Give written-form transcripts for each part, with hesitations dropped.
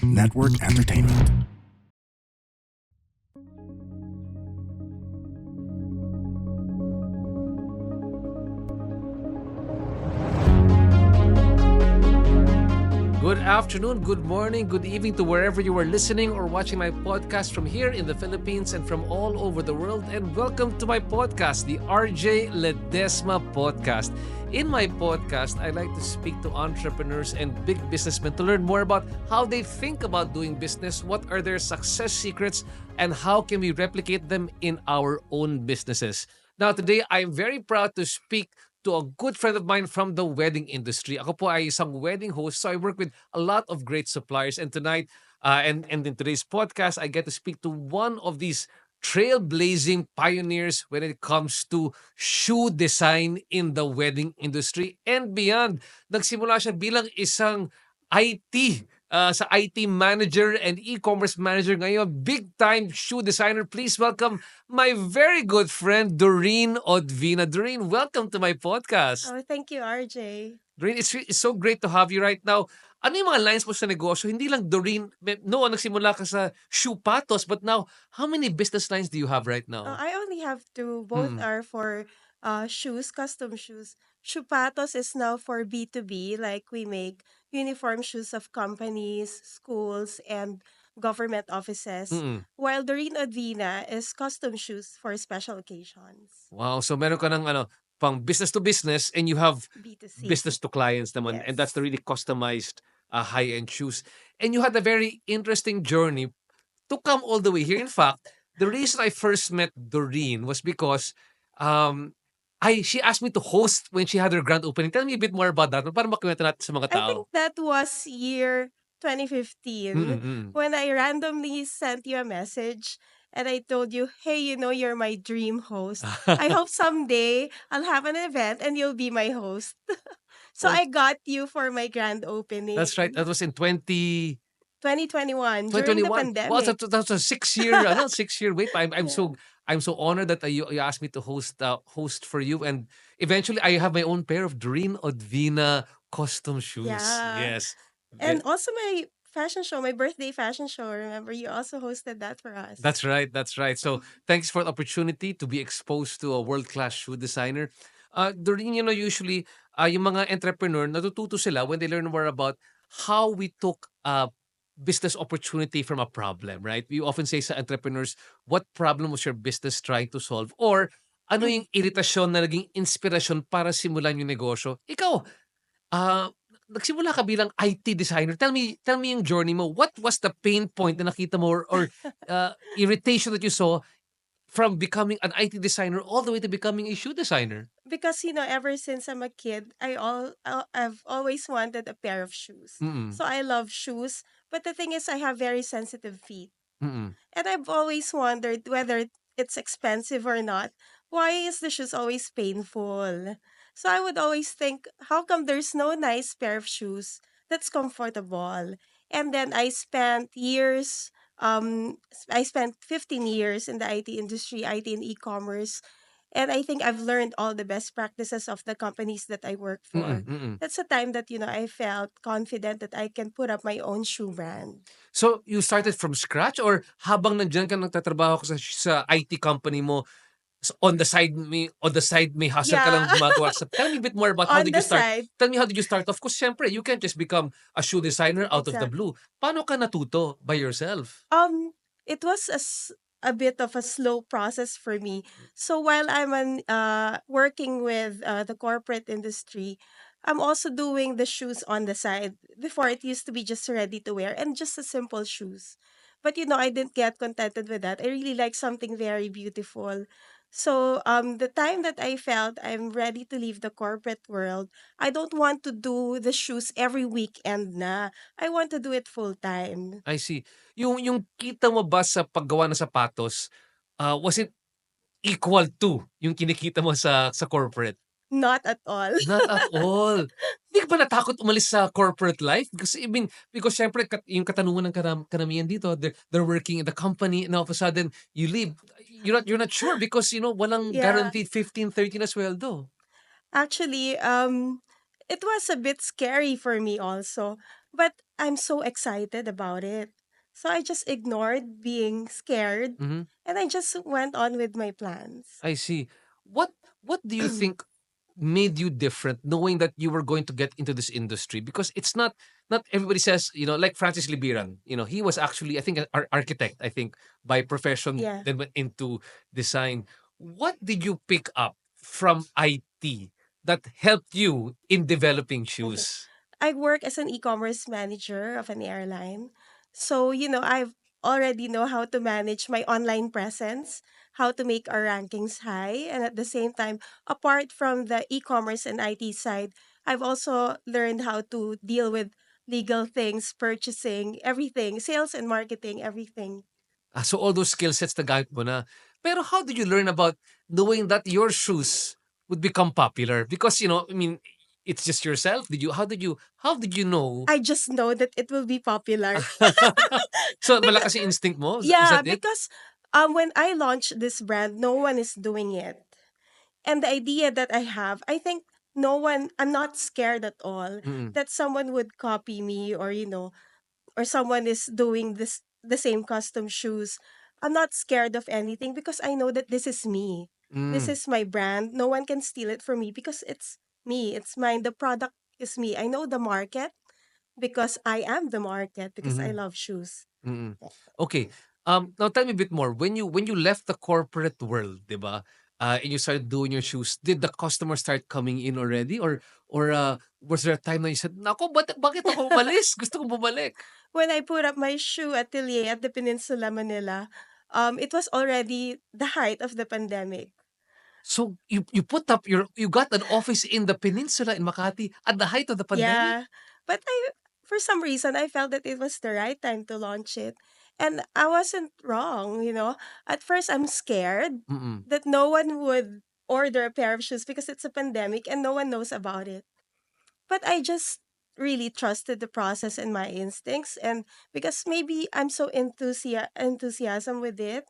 Network Entertainment. Good afternoon, good morning, good evening to wherever you are listening or watching my podcast from here in the Philippines and from all over the world. And welcome to my podcast, the RJ Ledesma Podcast. In my podcast, I like to speak to entrepreneurs and big businessmen to learn more about how they think about doing business, what are their success secrets, and how can we replicate them in our own businesses. Now, today, I'm very proud to speak to a good friend of mine from the wedding industry. Ako po ay isang wedding host, so I work with a lot of great suppliers. And tonight, and in today's podcast, I get to speak to one of these trailblazing pioneers when it comes to shoe design in the wedding industry and beyond. Nagsimula siya bilang isang IT, sa IT manager and e-commerce manager ngayon, big-time shoe designer. Please welcome my very good friend, Doreen Odvina. Doreen, welcome to my podcast. Oh, thank you, RJ. Doreen, it's so great to have you right now. Ano yung mga lines mo sa negosyo? Hindi lang Doreen, noon nagsimula ka sa shoe patos, but now, how many business lines do you have right now? I only have two. Both Mm. are for shoes, custom shoes. Chupatos is now for B2B, like we make uniform shoes of companies, schools, and government offices. Mm. While Doreen Odvina is custom shoes for special occasions. Wow, so meron ka ng pang business to business and you have B2C. business to clients naman, and that's Yes. the really customized high-end shoes. And you had a very interesting journey to come all the way here. In fact, the reason I first met Doreen was because um she asked me to host when she had her grand opening. Tell me a bit more about that para makwento natin sa mga I tao. think that was year 2015 Mm-mm. when I randomly sent you a message and I told you, hey, you're my dream host. I hope someday I'll have an event and you'll be my host. So Oh, I got you for my grand opening that's right. That was in 2021 during the 2021. Wow, pandemic. that's a 6 year, 6 year wait. I'm Yeah. so honored that you asked me to host for you, and eventually I have my own pair of Doreen Odvina custom shoes. Yeah. Yes. And also my fashion show, my birthday fashion show. Remember, you also hosted that for us. That's right. That's right. So thanks for the opportunity to be exposed to a world-class shoe designer. Doreen, usually, yung mga entrepreneur, natututo sila when they learn more about how we took a business opportunity from a problem, right? We often say sa entrepreneurs, what problem was your business trying to solve? Or ano yung iritasyon na naging inspirasyon para simulan yung negosyo? Ikaw, nagsimula ka bilang IT designer. Tell me yung journey mo. What was the pain point na nakita mo or irritation that you saw from becoming an IT designer all the way to becoming a shoe designer? Because ever since I'm a kid, I've always wanted a pair of shoes. Mm. So I love shoes, but the thing is I have very sensitive feet. Mm. And I've always wondered whether it's expensive or not. Why is the shoes always painful? So I would always think, how come there's no nice pair of shoes that's comfortable? And then I spent 15 years in the IT industry, IT and e-commerce. And I think I've learned all the best practices of the companies that I work Mm. for. Mm. That's the time that, I felt confident that I can put up my own shoe brand. So you started from scratch or habang nandiyan ka nagtatrabaho ka sa IT company mo, on the side may hustle ka lang Yeah, gumagawa. So tell me a bit more about how on did you the start? side. Tell me how did you start off? Because syempre, you can't just become a shoe designer out of the Exactly. blue. Paano ka natuto by yourself? It was a bit of a slow process for me. So while working with the corporate industry, I'm also doing the shoes on the side. Before it used to be just ready to wear and just a simple shoes. But I didn't get contented with that. I really like something very beautiful. So the time that I felt I'm ready to leave the corporate world, I don't want to do the shoes every weekend na. I want to do it full time. I see. Yung kita mo ba sa paggawa ng sapatos, was it equal to yung kinikita mo sa corporate? Not at all. Not at all. Hindi ka ba natakot umalis sa corporate life? Because I mean, because syempre yung katanungan ng karamihan dito, they're working in the company and all of a sudden you leave. You're not sure because walang Yeah. guaranteed 15, 30 na sweldo. Actually, it was a bit scary for me also. But I'm so excited about it. So I just ignored being scared Mm-hmm. and I just went on with my plans. I see. What what do you think made you different knowing that you were going to get into this industry? Because it's not everybody says, like Francis Libiran, he was actually, I think, an architect, I think, by profession, Yeah. then went into design. What did you pick up from IT that helped you in developing Okay. shoes? I work as an e-commerce manager of an airline. So, I've already know how to manage my online presence, how to make our rankings high, and at the same time, apart from the e-commerce and IT side, I've also learned how to deal with legal things, purchasing, everything, sales and marketing, everything. So all those skill sets na gamit mo na. Pero how did you learn about knowing that your shoes would become popular? Because, I mean, it's just yourself. How did you know? I just know that it will be popular. So Because malakas yung instinct mo? Is yeah, that it? because when I launched this brand, no one is doing it. And the idea that I have, I think I'm not scared at all Mm, that someone would copy me or, or someone is doing the same custom shoes. I'm not scared of anything because I know that this is me. This mm, is my brand. No one can steal it from me because it's me. It's mine. The product is me. I know the market because I am the market because I mhm, love shoes. mm. Okay. Now tell me a bit more. When you left the corporate world, 'di ba? And you started doing your shoes, did the customers start coming in already, or was there a time na you said, "Naku, bakit ako umalis? Gusto kong bumalik." When I put up my shoe atelier at the Peninsula Manila, it was already the height of the pandemic. So you got an office in the peninsula in Makati at the height of the pandemic? Yeah. But for some reason, I felt that it was the right time to launch it. And I wasn't wrong. At first, I'm scared Mm. that no one would order a pair of shoes because it's a pandemic and no one knows about it. But I just really trusted the process and my instincts. And because maybe I'm so enthusiasm with it,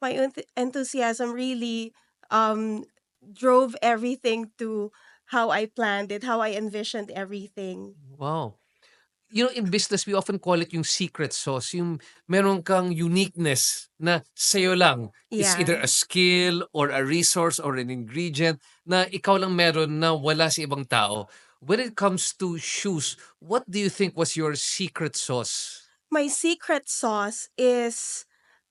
my enthusiasm really um drove everything to how I planned it, how I envisioned everything. Wow. In business, we often call it yung secret sauce, yung meron kang uniqueness na sa'yo lang. It's either Yeah. a skill or a resource or an ingredient na ikaw lang meron na wala sa ibang tao. When it comes to shoes, what do you think was your secret sauce? My secret sauce is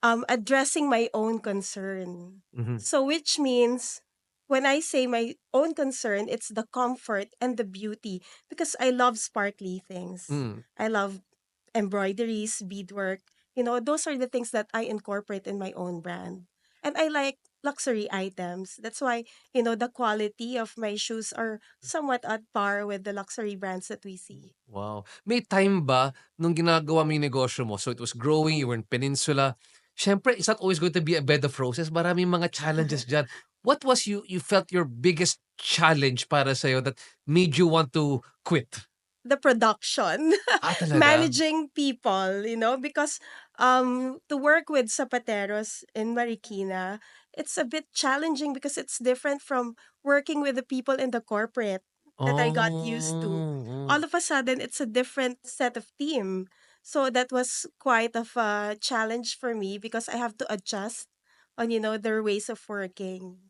addressing my own concern. Mhm. So, which means when I say my own concern, it's the comfort and the beauty because I love sparkly things. Mm. I love embroideries, beadwork. Those are the things that I incorporate in my own brand. And I like luxury items. That's why, the quality of my shoes are somewhat at par with the luxury brands that we see. Wow. May time ba nung ginagawa mo yung negosyo mo, so it was growing, you were in Peninsula, siyempre it's not always going to be a bed of roses, maraming mga challenges diyan. What was you felt your biggest challenge para sa'yo that made you want to quit? The production, Talaga? managing people, because to work with zapateros in Marikina, it's a bit challenging because it's different from working with the people in the corporate that I got used to. Oh. All of a sudden, it's a different set of team. So that was quite of a challenge for me because I have to adjust on their ways of working.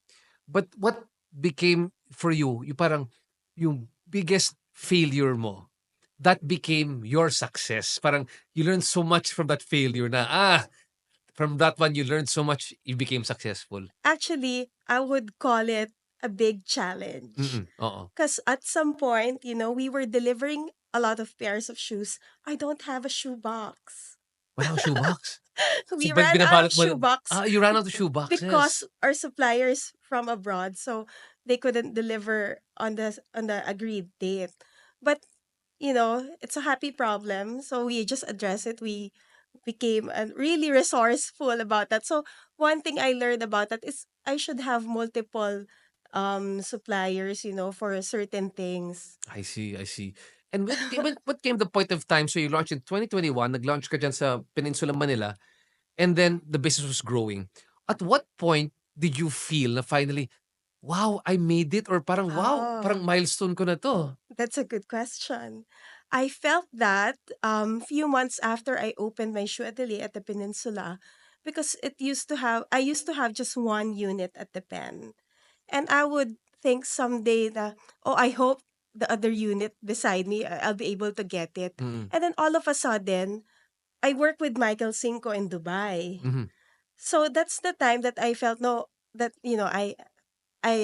But what became for you, yung parang yung biggest failure mo, that became your success? Parang you learned so much from that failure na, from that one, you learned so much, you became successful. Actually, I would call it a big challenge. Oo. Because at some point, we were delivering a lot of pairs of shoes. I don't have a shoe box. Wala kang shoebox? So, We ran out of binabalot mo shoe box you ran out of shoe because boxes. our suppliers from abroad, so they couldn't deliver on the agreed date. But it's a happy problem, so we just address it. We became really resourceful about that. So one thing I learned about that is I should have multiple suppliers, for certain things. I see, I see. And what came the point of time, so you launched in 2021, nag-launch ka diyan sa Peninsula Manila, and then the business was growing. At what point did you feel na finally, "Wow, I made it," or parang, "Wow, parang Oh, milestone ko na 'to?" that's a good question. I felt that few months after I opened my shoe atelier at the Peninsula, because I used to have just one unit at the pen. And I would think someday that, oh, I hope the other unit beside me, I'll be able to get it. Mm-mm. And then all of a sudden, I work with Michael Cinco in Dubai. Mm-hmm. So that's the time that I felt no that I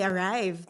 arrived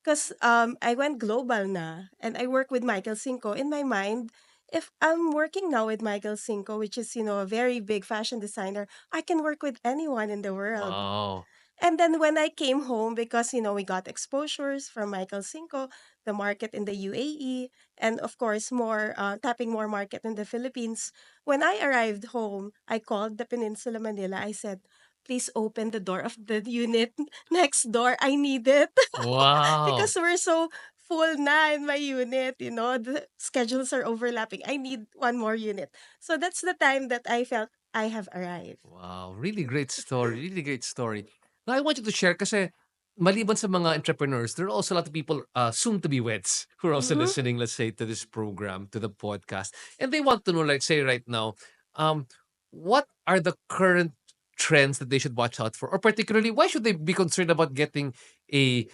because I went global na and I work with Michael Cinco. In my mind, if I'm working now with Michael Cinco, which is a very big fashion designer, I can work with anyone in the world. Wow. And then when I came home, because we got exposures from Michael Cinco, the market in the UAE, and of course more tapping more market in the Philippines. When I arrived home, I called the Peninsula Manila. I said, "Please open the door of the unit next door. I need it." Wow. Because we're so full na in my unit. The schedules are overlapping. I need one more unit. So that's the time that I felt I have arrived. Wow, really great story. Really great story. Now, I want you to share kasi maliban sa mga entrepreneurs, there are also a lot of people soon to be weds who are also Mm-hmm. listening, let's say, to this program, to the podcast. And they want to know, like, say, right now, um, what are the current trends that they should watch out for? Or particularly, why should they be concerned about getting a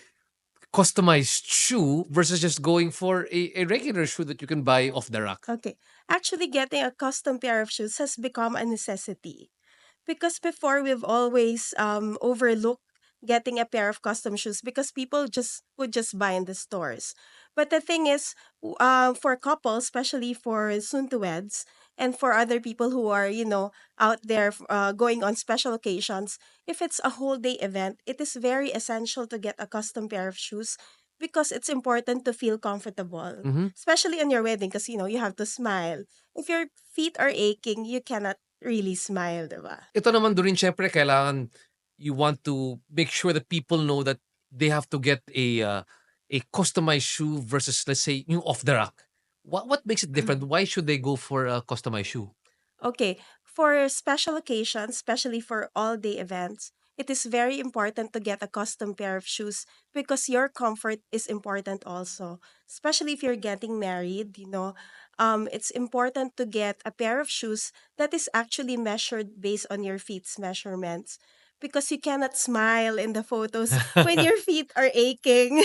customized shoe versus just going for a regular shoe that you can buy off the rack? Okay. Actually, getting a custom pair of shoes has become a necessity because before we've always overlooked getting a pair of custom shoes because people just would just buy in the stores. But the thing is, for couples, especially for soon to weds, and for other people who are out there going on special occasions, if it's a whole day event, it is very essential to get a custom pair of shoes because it's important to feel comfortable, Mm-hmm. especially on your wedding because you have to smile. If your feet are aching, you cannot really smile, diba? Ito naman Doreen, siyempre kailangan you want to make sure that people know that they have to get a customized shoe versus let's say yung off the rack. What makes it different? Why should they go for a customized shoe? Okay, for special occasions, especially for all day events, it is very important to get a custom pair of shoes because your comfort is important also. Especially if you're getting married, it's important to get a pair of shoes that is actually measured based on your feet's measurements because you cannot smile in the photos when your feet are aching.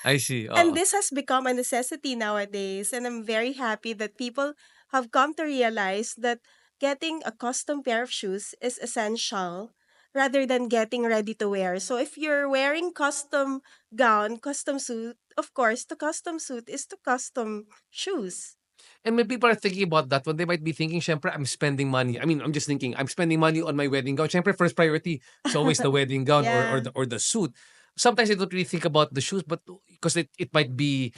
I see. And Oo. this has become a necessity nowadays. And I'm very happy that people have come to realize that getting a custom pair of shoes is essential rather than getting ready to wear. So if you're wearing custom gown, custom suit, of course, the custom suit is to custom shoes. And when people are thinking about that one, they might be thinking, syempre, I'm spending money. I mean, I'm just thinking, I'm spending money on my wedding gown. Syempre, first priority is always the wedding gown Yeah. or the suit. Sometimes I don't really think about the shoes, but because it might be,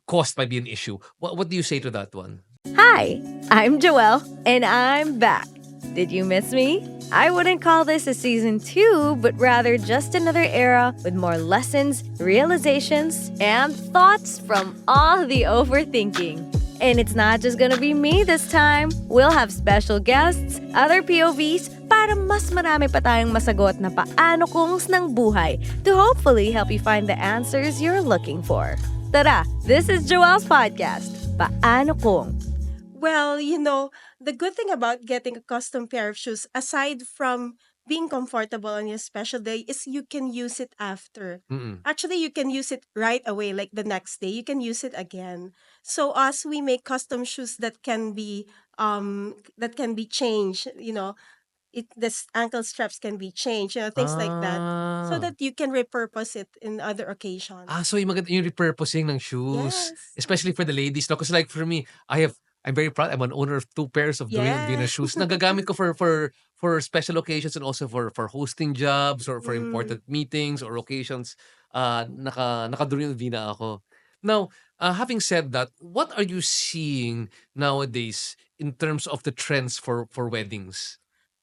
cost might be an issue. What do you say to that one? Hi, I'm Joelle, and I'm back. Did you miss me? I wouldn't call this a season 2, but rather just another era with more lessons, realizations, and thoughts from all the overthinking. And it's not just gonna be me this time. We'll have special guests, other POVs, para mas marami pa tayong masagot na paano kungs ng buhay to hopefully help you find the answers you're looking for. Tara, this is Joelle's podcast, Paano Kung. Well, the good thing about getting a custom pair of shoes, aside from being comfortable on your special day, is you can use it after. Mm-mm. Actually, you can use it right away, like the next day. You can use it again. So us, we make custom shoes that can be changed. Ankle straps can be changed. Things like that, so Ah. that you can repurpose it in other occasions. So yung maganda yung repurposing ng shoes, Yes. especially for the ladies, no? Because like for me, I'm very proud. I'm an owner of 2 pairs of Doreen Yeah. Odvina shoes. Nagagamit ko for special occasions and also for hosting jobs or for Mm. important meetings or occasions. Naka Doreen Odvina ako. Now, having said that, what are you seeing nowadays in terms of the trends for weddings?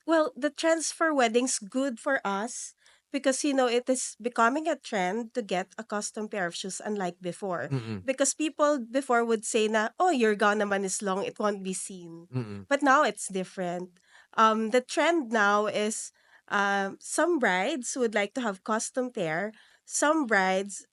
Well, the trends for weddings good for us because it is becoming a trend to get a custom pair of shoes unlike before. Mm-mm. Because people before would say na, oh, your gown naman is long, it won't be seen. Mm-mm. But now it's different. The trend now is some brides would like to have custom pair. Some brides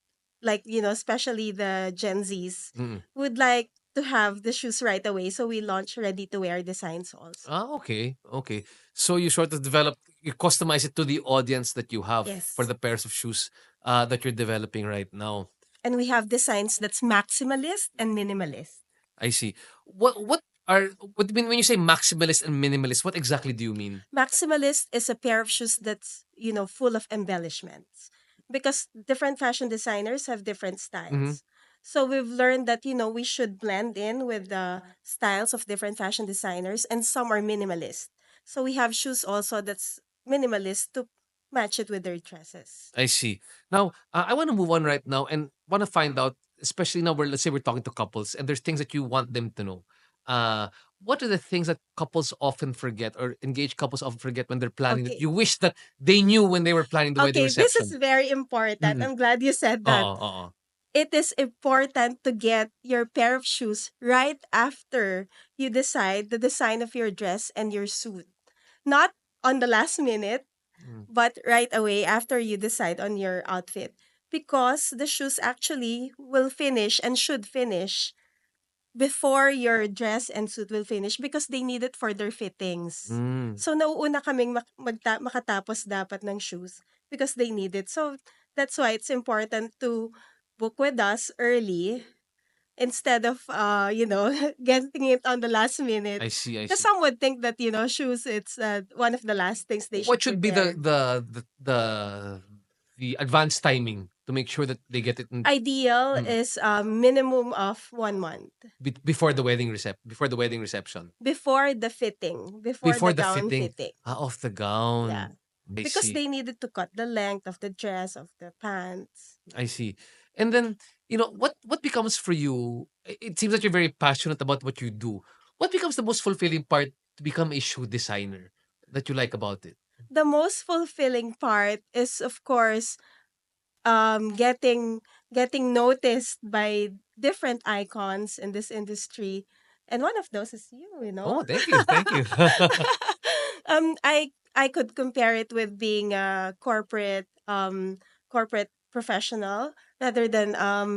like, especially the Gen Zs, Mm. would like to have the shoes right away. So we launch ready to wear designs also. Ah, okay. Okay. So you sort of develop, you customize it to the audience that you have for Yes. the pairs of shoes that you're developing right now. And we have designs that's maximalist and minimalist. I see. What are what do you mean when you say maximalist and minimalist? What exactly do you mean? Maximalist is a pair of shoes that's, full of embellishments because different fashion designers have different Mm-hmm. styles. So we've learned that, we should blend in with the styles of different fashion designers, and some are minimalist. So we have shoes also that's minimalist to match it with their dresses. I see. Now, I want to move on right now and want to find out, especially now, let's say we're talking to couples and there's things that you want them to know. Uh, what are the things that couples often forget or engaged couples often forget when they're planning that Okay. you wish that they knew when they were planning the wedding Okay, this is reception? very important. Mm-mm. I'm glad you said that. Oo. It is important to get your pair of shoes right after you decide the design of your dress and your suit. Not on the last minute, Mm. but right away after you decide on your outfit. Because the shoes actually will finish and should finish before your dress and suit will finish because they need it for their fittings. Mm. So nauuna kaming makatapos dapat ng shoes because they need it. So that's why it's important to book with us early instead of getting it on the last minute. I see, I Because see. some would think that shoes it's one of the last things they What should should be prepare. the advanced timing to make sure that they get it in, Ideal mm, is a minimum of 1 month before the before the wedding reception, before the fitting, before before the the gown fitting fitting. of the Yeah. gown. I Because see. they needed to cut the length of the dress, of the pants. I see. And then, what becomes for you? It seems that you're very passionate about what you do. What becomes the most fulfilling part to become a shoe designer that you like about it? The most fulfilling part is, of course, getting noticed by different icons in this industry, and one of those is you. Oh, thank you, thank you. I could compare it with being a corporate professional rather than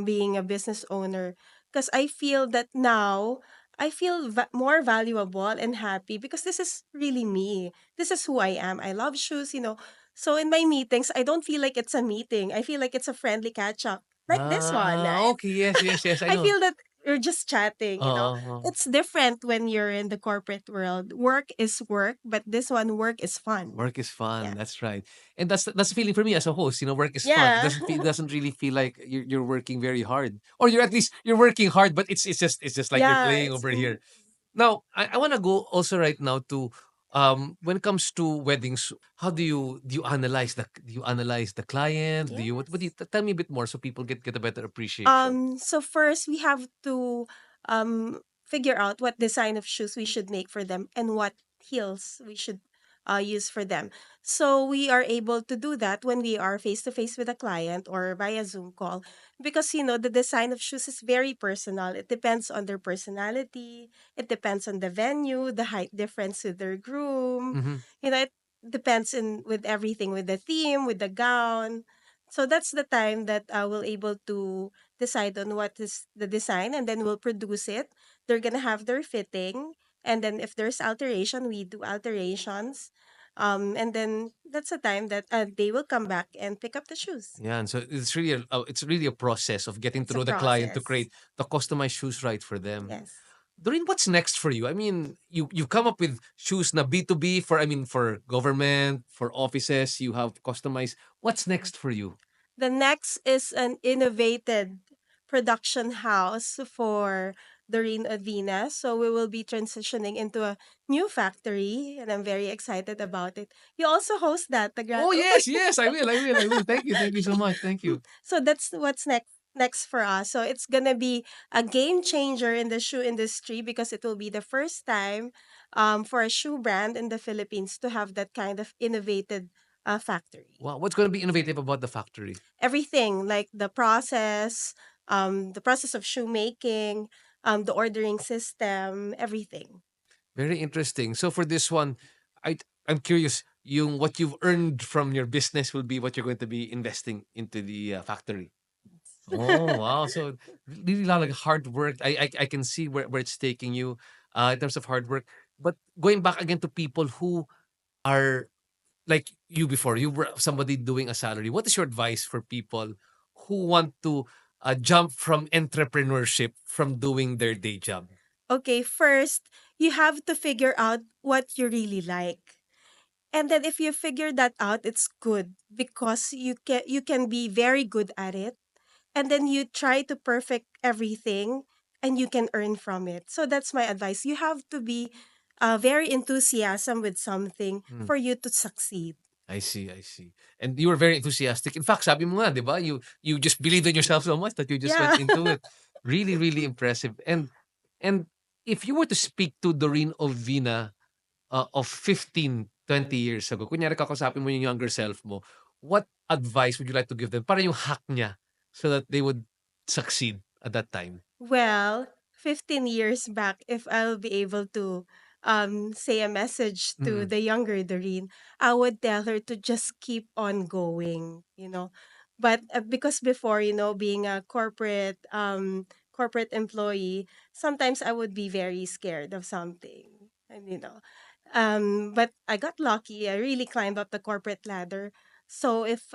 being a business owner, because I feel that now I feel more valuable and happy because this is really me. This is who I am. I love shoes. So in my meetings, I don't feel like it's a meeting. I feel like it's a friendly catch up. Like this one, right? Okay, yes, yes, yes, I I know. feel that we're just chatting. Oo. It's different when you're in the corporate world. Work is work, but this one work is fun. Work is fun. Yeah. That's right, and that's the feeling for me as a host. Work is fun. It Yeah. doesn't really feel like you're working very hard, or you're at least you're working hard, but it's just like you're Yeah, playing over here. Now, I want to go also right now to when it comes to weddings. How do you analyze the client? Do you what do you yes. tell me a bit more so people get a better appreciation? So first we have to figure out what design of shoes we should make for them and what heels we should use for them. So we are able to do that when we are face to face with a client or via Zoom call, because the design of shoes is very personal. It depends on their personality, it depends on the venue, the height difference with their groom. Mm-hmm. It depends in with everything, with the theme, with the gown. So that's the time that we'll able to decide on what is the design, and then we'll produce it. They're gonna have their fitting, and then if there's alteration, we do alterations. And then that's the time that they will come back and pick up the shoes. Yeah, and so it's really a process of getting to It's a know the client to process. create the customized shoes right for them. Yes. Doreen, what's next for you? I mean, you come up with shoes na B2B for for government, for offices, you have customized. What's next for you? The next is an innovated production house for Doreen Odvina. So we will be transitioning into a new factory, and I'm very excited about it. You also host that, the grand Oh yes, opening. yes, I will, I will, I will. Thank you so much. Thank you. So that's what's next for us. So it's gonna be a game changer in the shoe industry because it will be the first time for a shoe brand in the Philippines to have that kind of innovated factory. Wow, what's going to be innovative about the factory? Everything like the process of shoemaking, the ordering system, everything. Very interesting. So for this one, I I'm curious. Yung what you've earned from your business will be what you're going to be investing into the factory. Oh, wow. So really a lot of hard work. I can see where it's taking you in terms of hard work. But going back again to people who are like you before, you were somebody doing a salary. What is your advice for people who want to jump from entrepreneurship from doing their day job? Okay, first, you have to figure out what you really like. And then if you figure that out, it's good because you can be very good at it. And then you try to perfect everything and you can earn from it. So that's my advice. You have to be very enthusiasm with something Hmm. for you to succeed. I see, I see. And you were very enthusiastic. In fact, sabi mo nga, 'di ba? You just believed in yourself so much that you just went Yeah. into it. Really, really impressive. And if you were to speak to Doreen Ovina of 15, 20 years ago, kunyari kakausapin mo yung younger self mo, what advice would you like to give them? Para yung hack niya so that they would succeed at that time. Well, 15 years back, if I'll be able to say a message to Mm. the younger Doreen, I would tell her to just keep on going. But because before, being a corporate employee, sometimes I would be very scared of something. But I got lucky. I really climbed up the corporate ladder. So if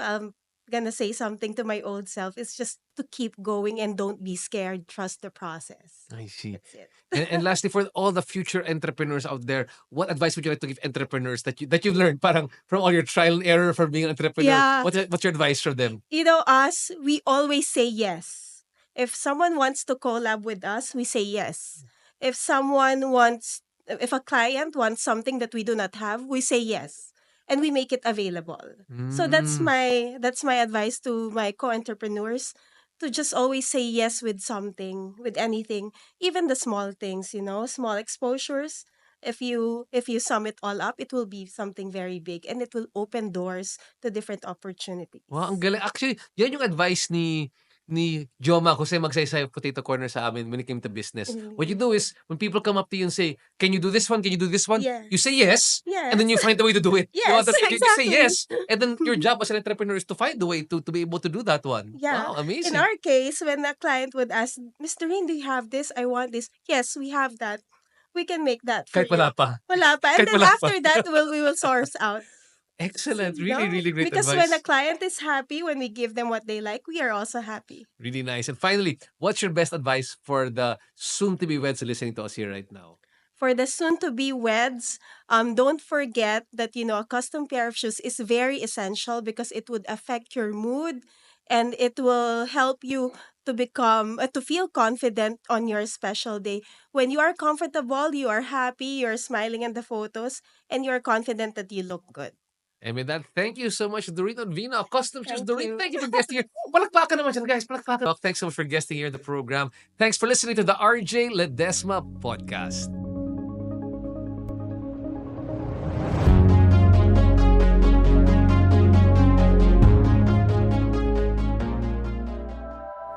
gonna say something to my old self, it's just to keep going and don't be scared. Trust the process. I see. That's it. And lastly, for all the future entrepreneurs out there, what advice would you like to give entrepreneurs that you've learned parang from all your trial and error for being an entrepreneur? Yeah. What's your advice for them? Us, we always say yes. If someone wants to collab with us, we say yes. If a client wants something that we do not have, we say yes. And we make it available. So Mm. that's my advice to my co-entrepreneurs, to just always say yes with something, with anything, even the small things, small exposures. If you sum it all up, it will be something very big and it will open doors to different Wow, ang opportunities. galing. Actually, yan yung advice ni Joma kasi magsaysay potato corner sa amin when it came to business. What you Mm. do is, when people come up to you and say, "Can you do this one? Can you do this one?" Yeah. You say yes, and Yes. then you find a way to do it. You know, Yes, you just say exactly. yes, and then your job as an entrepreneur is to find a way to be able to do that one. Yeah. Wow, In amazing. our case, when a client would ask, Mr. Rain, do you have this? I want this. Yes, we have that. We can make that for Kahit wala you. pa. Wala pa. And Kahit then wala pa. after that, we will source out. Excellent. No? Really, really great Because when a advice. client is happy, when we give them what they like, we are also happy. Really nice. And finally, what's your best advice for the soon-to-be weds listening to us here right now? For the soon-to-be weds, don't forget that a custom pair of shoes is very essential because it would affect your mood, and it will help you to feel confident on your special day. When you are comfortable, you are happy, you're smiling in the photos, and you're confident that you look good. And with that, thank you so much, Doreen Odvina of Custom Shoes. Thank Doreen, you. thank you for guesting here. Palakpakan naman dyan, guys. Palakpakan. Thanks so much for guesting here in the program. Thanks for listening to the RJ Ledesma Podcast.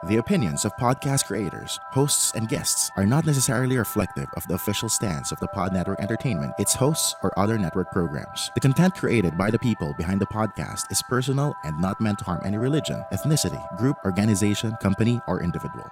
The opinions of podcast creators, hosts, and guests are not necessarily reflective of the official stance of the Pod Network Entertainment, its hosts, or other network programs. The content created by the people behind the podcast is personal and not meant to harm any religion, ethnicity, group, organization, company, or individual.